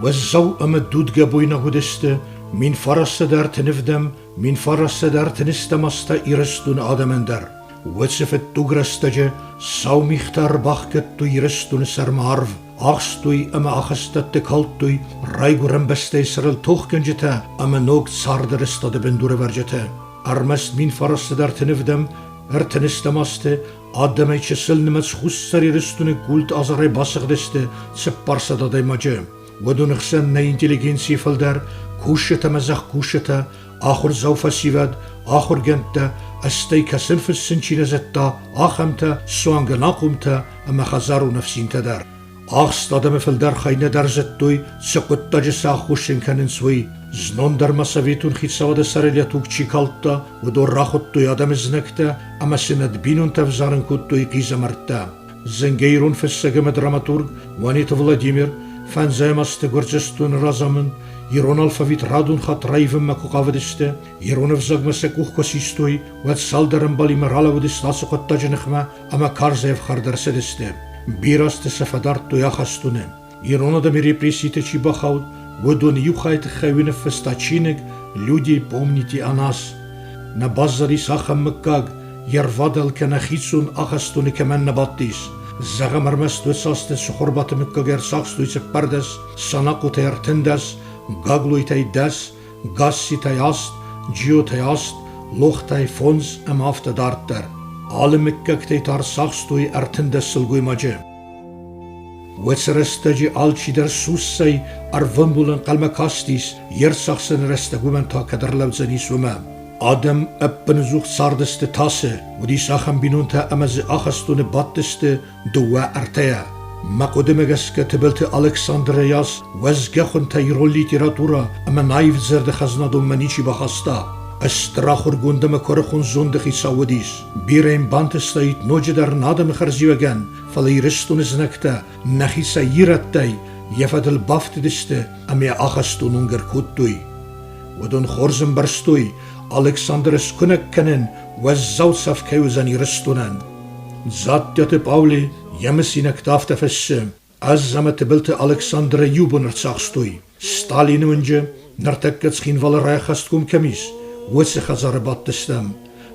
والزو أما دود جابوينا هدست من فرس در تنفدم من فرس در تنستمست إيرستون آدمندر وصفت تغرستجه ساو مختار باخكت تو إيرستون سرمارف أخستوي أما أخستت كالتوي رايغورن بستي سرل توخكنجتا أما نوغ ساردر استاد بندور ورجتا أرمست من فرس در تنفدم تنستمست آدمي چسل نمتس خسر إيرستون كولت أزاري باسغدست سپارسا دادي مجه ودونخسن نا интеллигенции فلدر كوشتا مزخ كوشتا آخر زوفا سيود آخر جنتا استي كسن في السنشين زتا آخمتا سوانغنا قمتا أما خزارو نفسين تدر آخ دادم فلدر خاينة در زتوي سقطتا جسا خوشن كنن سوي زنون در مساويتون خيت سواده سرلياتوك چيكالتا ودور راخوتو آدم زنكتا أما سند بينون تفزارن كوتوي قيزة مرتا زنگيرون في السجم دراماتورغ وانيت فلاديمير فانزايماست горчестун разамын Ирон алфавит радун хат райвым маку кавадисте Иронов загмасе кухко систой ват салдарым балима ралавадис насуқатта жынықма ама карзаев хардарседесте бирасте сафадар туяхастуне Иронада ми репрессиите чибахаут водон юхайте хавинев фестачинек люди помните о нас на базари сахам мыккаг ярвадал канахицун ахастуне камен набаттис زغمرمست وساست سخربات مكجر ساقستوي سپردس ساناقو تيرتندس غاغلوي تاي دس غاسي تاي است جيو تاي است لوخ تاي فونز ام هفته دارتر عالم مكك تاي تار ساقستوي ارتندس سلگوي ماجه وسرستجي alçi der sussay arvambulun qalmakastis yer saxsın restagumن تا kadar levzani sumam Adam öppenzucht sardeste tasse, wo die Sachen binunta amaz achastune batteste duwa artea. Maqodemegaske tebelte Alexandrias, wazgachun tayro literatura, ama naif zerde khaznadum manichi bahasta. Astrachur gundame korkhun zondegi sawadis. Birein bantestait nojedar nadam kharziwagan, faliristun znakta, nakhisa yirattay, yafadel baftediste, amya achastunun gerkuttui. ودون خورزن برستوي Alexandres Kunekkenen وزوصف كيوزن يرستونن زات يتب أولي يمسينك تافت فسم أزم تبلت ألكسندر يوبو نرتساقستوي ستالين ونجه نرتكت سخين والرايخستكم كميس وسخ زربات تستم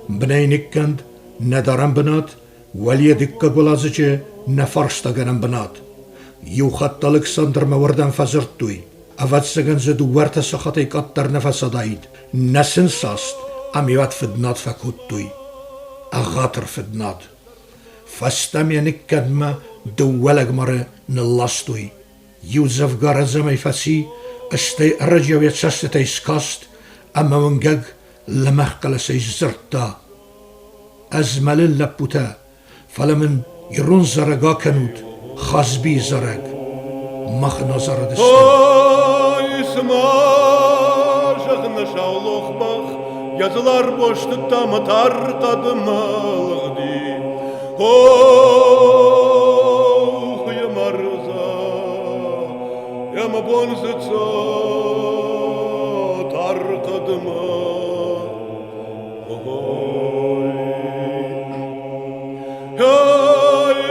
بنينك كند ندارن بنات ولي دكا قلازجه نفرشتاقنن بنات يوخط ألكسندر موردن فزرتوي أفاتسغن زدو ورت سخطي قطر نفس دايد نسن ساست أميوات فدنات فكوتوي أغاطر فدنات فاستمي نكدما دولق مرة نلاستوي يوزف غارزمي فاسي استي أرجو يتساستي سكاست أما ونقق لمخقل سيزرتا أزمل اللبوتا فلمن يرون زرقا كنود خازبي زرق مخنا زردستان Жығны шаулық бақ, язылар бошты тамытар қадымалығды. Ох, ямарза, яма бонзыца, тар қадыма.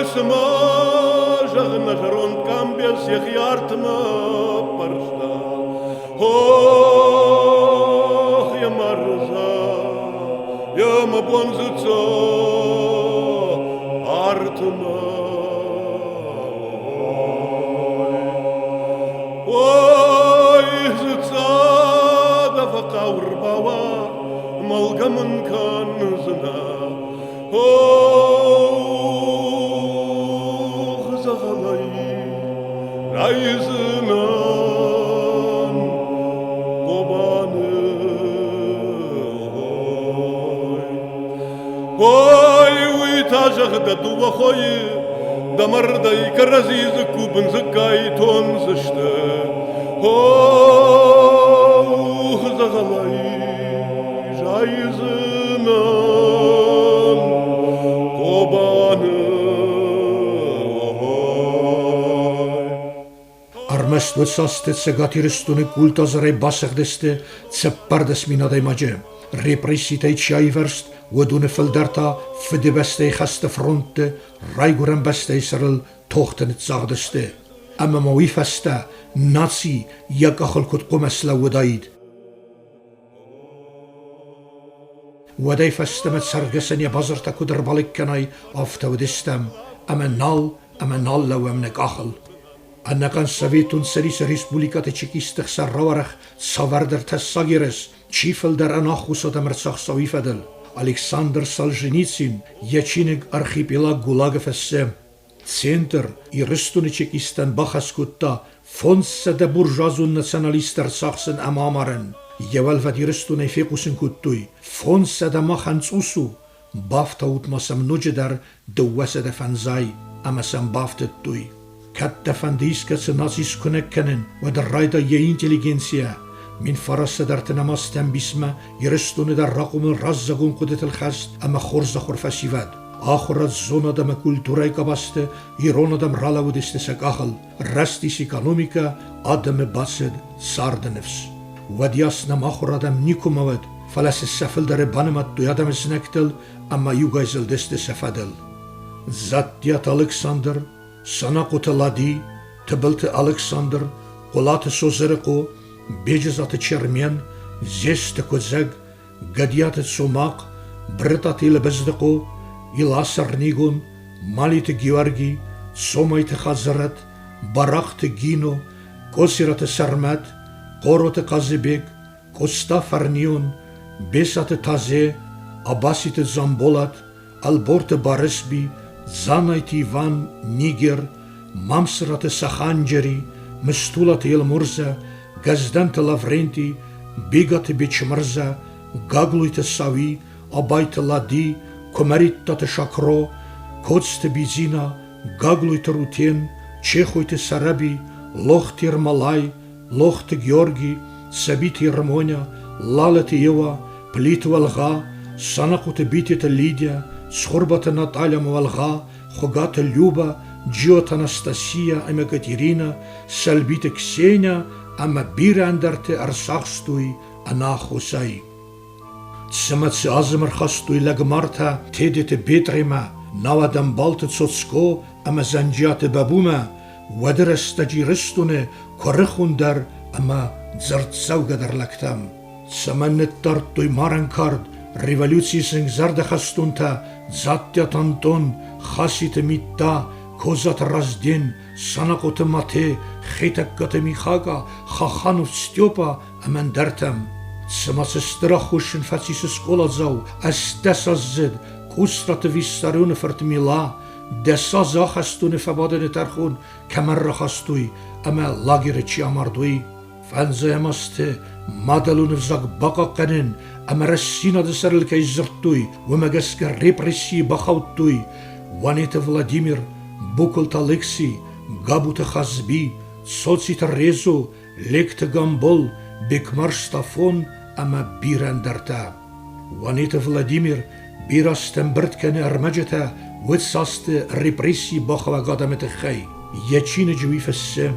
Исма, жығны жырон камбес, ех яртыма паршта. Ох, я марза, я мабонзыца, артма. Ой, зыца, да вакаурбава, малгамын канзына. Ох, загалай, райзына. Ой, уйтажах да дуба хой, да мардай каразизы кубын зыкай тонзышты. Ох, загалай, жайзынан кобаны. Armest văsastet se gatiristune kultazare basagdeste tseppardes minaday maje. Repressiteit sjaiverst ودون فلدرتا فدی بسته خست فرونت رایگورن بسته سرل توختن تزاغدسته اما موی فسته ناسی یک اخل کد قمس لوداید ودای فستمت سرگسن یا بازر تا کدر بالک کنای آفتو دستم اما نال لو امنک اخل انقان سویتون سریس ریسپولیکات چکیستخ سر روارخ ساور در تساگیرس چیفل در اناخوس آدم رساخ سوی فدل Александр Солженицин ячинег архипелаг ГУЛАГа фессем. Центр и рыстуны Чекистан бахаскутта фонса да буржуазун националистер сахсен амамарен. Евал вади рыстуны фекусен куттуй. Фонса да маханц усу. Бафта утмасам нуджедар дуваса да фанзай. Амасам бафтеттуй. Катта фандискацы назис кунеккенен вада райда е интеллигенция. من فرس در تنماستم بیسمه یرستونه در رقم رزگون قدرت الخست اما خورز خورفسیود آخرت زون آدم کلتورای کباسته ایران آدم رالا و دستسک آخل رستیس اکانومیکا آدم باسد سارد نفس و دیاسنم آخر آدم نیکو مواد فلس سفل در بانمت دوی آدم سنکتل اما یوگایزل دست سفدل زدیات الکساندر سناقوت لادی تبلت الکساندر قلات سوزرقو بجزات چرمین زست کزگ گدیات سوماق برتات لبزدقو یلاسر نیگون مالیت گیورگی سومایت خازرت باراخت گینو کوسیرات سرمت قوروت قازبگ کوستا فرنیون بیسات تازه عباسیت زنبولات البورت بارسبی زانایت ایوان نیگر مامسرات سخانجری مستولات یلمرزا Газданта Лавренти, Бигата Бичмарза, Гаглуйта Сави, Абайта Лади, Комаритта Шакро, Коцта Бизина, Гаглуйта Рутен, Чехуйта Сараби, Лохта Ермолай, Лохта Георги, Сабита Ермоня, Лалата Ева, Плита Валга, Санакута Битита Лидия, Схорбата Наталья Мавалга, Хогата Люба, Джиота Анастасия, Екатерина, Сальбита Ксения, اما بیراندرت ارساخستوی انا خوسای سمت ازمر خستوی لگمارتا تیدت بیتریما نوادم بالت سوتسکو اما زنجیات بابوما ودرستجی رستونه کرخون در اما زرد سوگه در لکتم سمنت دارد توی مارن کرد ریولوسی سنگ زرد خستون تا زادیت انتون خاصیت میتا کوزات رازدین ساناقوت ماته خیتکات میخاگا خاخانوف ستیوپا امن درتم سماس استراخوشن فاتسیس سکولا زاو از دسا زد کوسرات ویستارون فرت میلا دسا زا خستون فبادن ترخون کمر را خستوی اما لاغیر چی اماردوی فانزا اماسته مادلون فزاق باقا قنن اما رسینا دسرل که زرتوی و مگسک ریپریسی بخوتوی وانیت ولادیمیر Буколт Алексий, Габута Хазби, Социт Резо, Лекта Гамбол, Бекмар Стафон, ама Бирандарта. Ванита Владимир, Бирастем Брткане Армаджета, Витсасте репрессии Бахава Гадамета Хай. Ячина Джуифасе,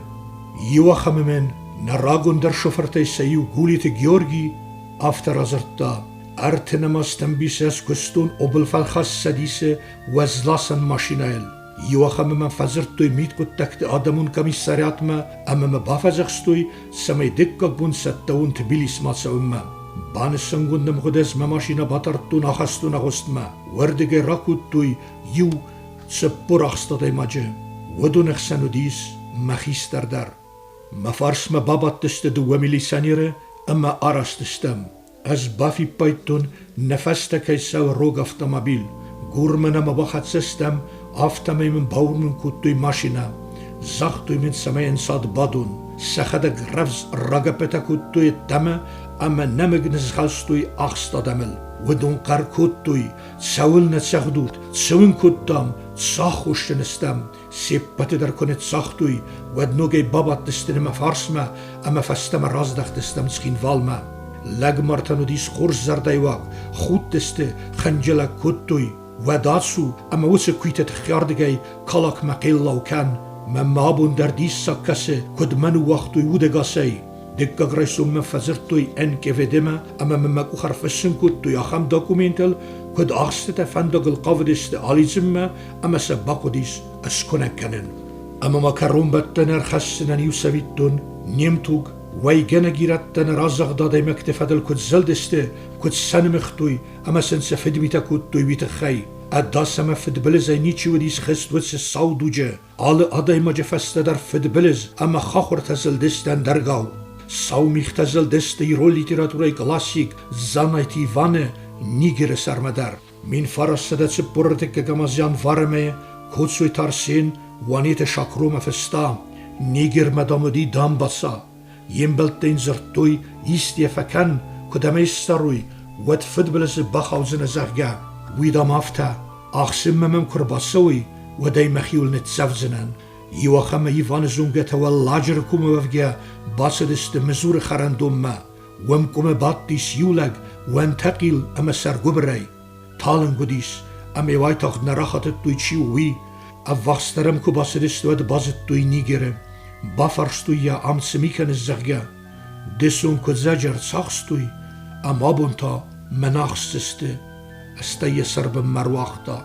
Юахамемен, Нарагун Даршофартай Саю Гулите Георги, Авторазарта. Артенамастем Бисес Кустун Обелфалхас Садисе, Вазласан Машинаэл. Юахамема фазертуй миткут такт адамун комиссариатма амема бафазахстуй самай деккак бун саттаун тбилис мацаумма банысангундам худес мамашина батартун ахастун агостма вардеге ракуттуй ю цеппурахстадай маже водунахсанудис махистардар мафарсма бабаттысты дуамилисанире ама арастыстам аз бафи пайтун нафастакай сау рог автомобиль гурмана мабахатсыстам автомобиль баурмун куттуй машина захтуй мен самаен сад бадун сахада гравз рагапета куттуй тама ама намагныз халстуй ахстадамыл ودون قر کتوی سوال نسخدود سوین کتام ساخوشتنستم سپت در کنت ساختوی ود نوگی بابات دستنم فارسما اما فستم رازدختستم سخین والما لگ مرتنو دیس خورز زردایواق خود دسته خنجلا کتوی وداسو اما وسه کویتت خیاردگی کلاک مقیل کن ممابون در دیس سکسه کد منو وقتوی ودگاسی دکا گرایسوم من فزرتوی انکه ودمه اما من مکو خرفسن کتوی اخم داکومنتل کد آخسته فندق القاودست آلیزمه اما سباقو دیس اسکنه کنن اما ما کرون بدتنر خستنن یوسویتون نیمتوگ وی گنه گیرتن رازق داده مکتفدل کد زلدسته کد سنمختوی اما سنس فد بیتا کد توی بیتا خی اداسم فد بلز نیچی و دیس خست ودس ساودوجه آل آدای ما جفسته در فد بلز اما خاخور تزلدستن درگاو ساو میخ تزلدسته رو لیتراتورای کلاسیک زانایتی وانه نیگر سرمدر مین فرستده چه پرتک گمازیان وارمه کودسوی ترسین وانیت شاکروم فستا نیگر مدامدی دام بسا یمبلتین زرتوی ایستی فکن کدام استروی ود فدبلز بخوزن زغگا ویدام افتا آخسم مم کرباسوی ودای مخیول نتزفزنن یوخم ایوان زونگت و لاجر کوم وفگا باسدست مزور خرندوم ما وم کوم باتی سیولگ وانتقیل اما سرگبرای تالن گودیس اما وایتاخ نراخت توی چیوی افواسترم کو باسدست ود بازت توی نیگرم بافرستوی یا امسمیکن زغگا دسون کو زجر ساخستوی اما بونتا مناخستسته استا سرب مرواختا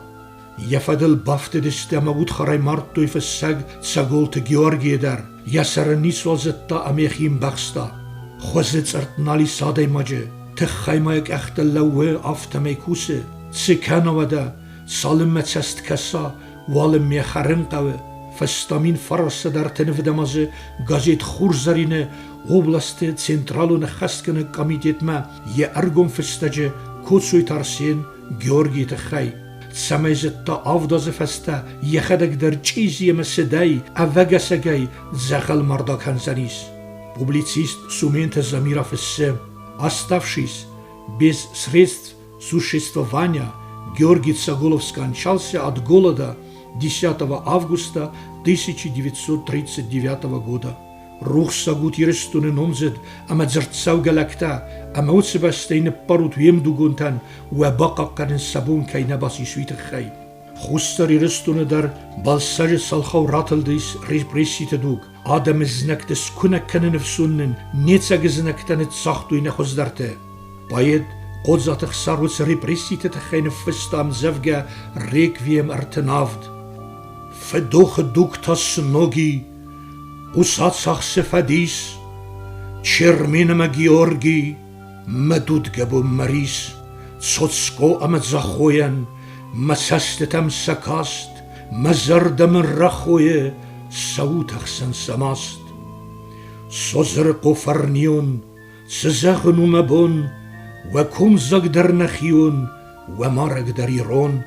یفدل بافت دسته اما بود خرای مرد توی فسگ سگولت گیورگی در یسر نیسوال زتا امیخیم بخستا خوزت سرت نالی ساده ماجه تخیما یک اختلوه آفتمی کوسه سکانو ودا سالم متست کسا والم میخرن قوه فستامین فرس در تنف دمازه گازیت خورزارینه اوبلاسته سنترالون خستکنه کمیتیت ما یه ارگم فستجه کودسوی ترسین گیورگی تخی سمیزت تا آفداز فسته یه خدک در چیزی مسدهی اوگه سگهی زخل مردا کنزنیس پوبلیسیست سومینت زمیرا فسه оставшись без средств существования, Георгий Цагулов скончался от голода 10 августа 1939 года. Рух сагут ерестуны номзед, ама дзерцау галакта, ама уцебастейны парут вемдугунтан, уабақаққанын сабун кайна баси суитықхай. Хустар ерестуны дар балсажы салхау ратылдыйс репресситы дуг. Адам знакты скунакканы нефсуннын, нецагызнактаны цахтуйны хоздарты. Байед قدزاتخ ساروس ريبريسيت تخين فستام زفجا ريكفيم ارتنافد فدوخ دوك تاس نوغي وسات ساخ سفاديس چرمينما گيورگي مدود گبو مريس صوتسكو امت زخوين مسستتم سكاست مزردم الرخوية سوتخ سنسماست سوزرقو فرنيون سزاخنو مبون و کمزگ در نخیون و مرگ در ایران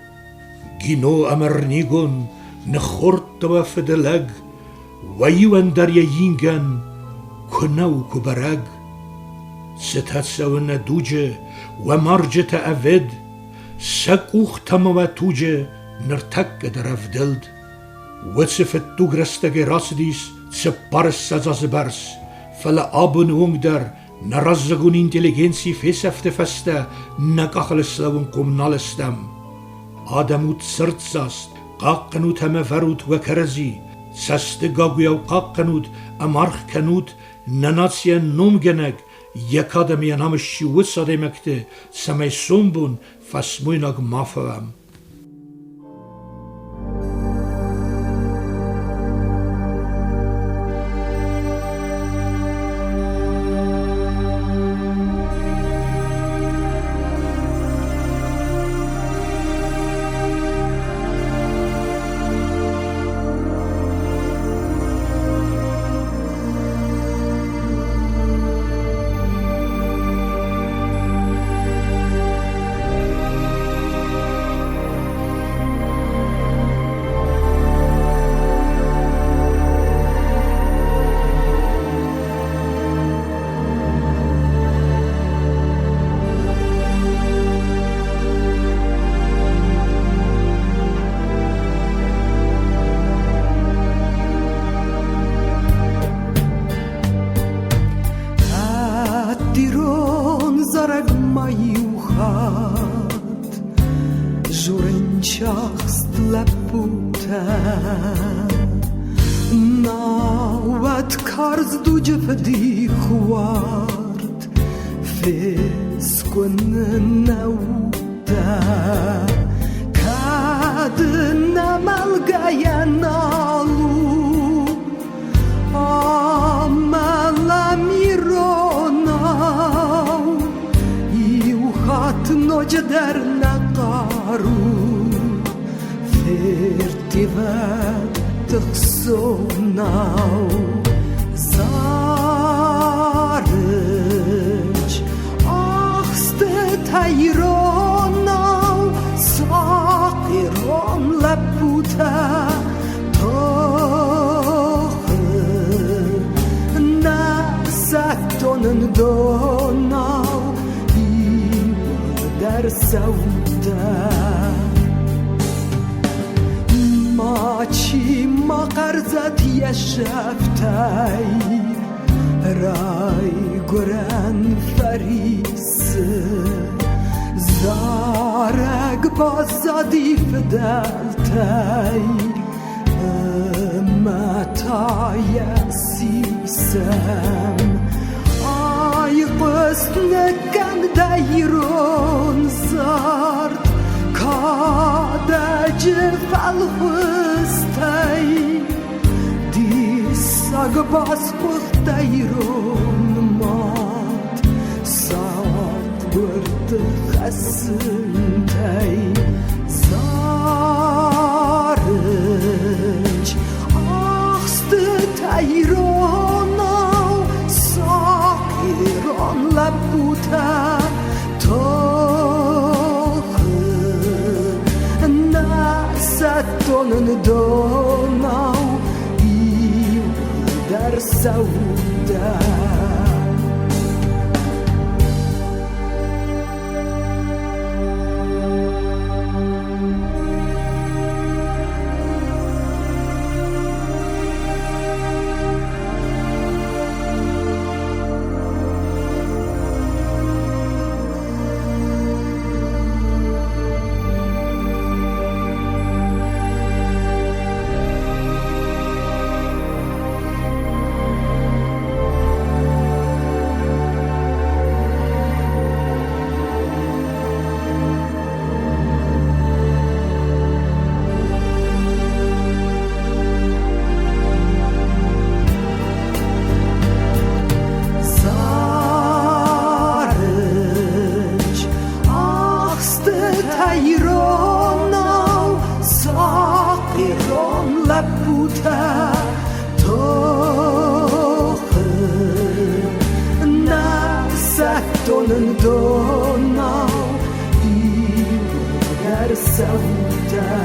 گینو امرنیگون نخورد و فدلگ و یوان در یینگن کنو کبرگ ستاتسو ندوجه و مرجت اوید سکوختم و توجه نرتک در افدلد و صفت تو گرستگ راسدیس سپارس سزاز برس فلا آبون اونگ در نرزگون اینتلیگنسی فیسفت فسته نکاخل سلون قمنالستم آدموت سرتزاست قاقنوت همه فروت و کرزی سست گاگویا و قاقنوت امارخ کنوت نناتسیا نومگنگ یک آدمی همشی و ساده مکته سمی سومبون فسمویناگ مافوام Nauat karz duce fedi khuart fes kun nauta kad na malgaya nalu divet tăxonau zarăci ahste taironau saqiron leputa tohı nasektonen donau im der sauda maçi maqarzat yaşaftay ray gören feris zarag bazadif deltay matayasisem ay qısnıkan dayron zart kadacı falhıstay disag basbıhtayron mat saat gırtı khasıntay zarıç ahstı tayronav sakiron laputa Satonun donau iu dar sauda Tayronav saqiron laputa tohı nasektonen donau iu der sauda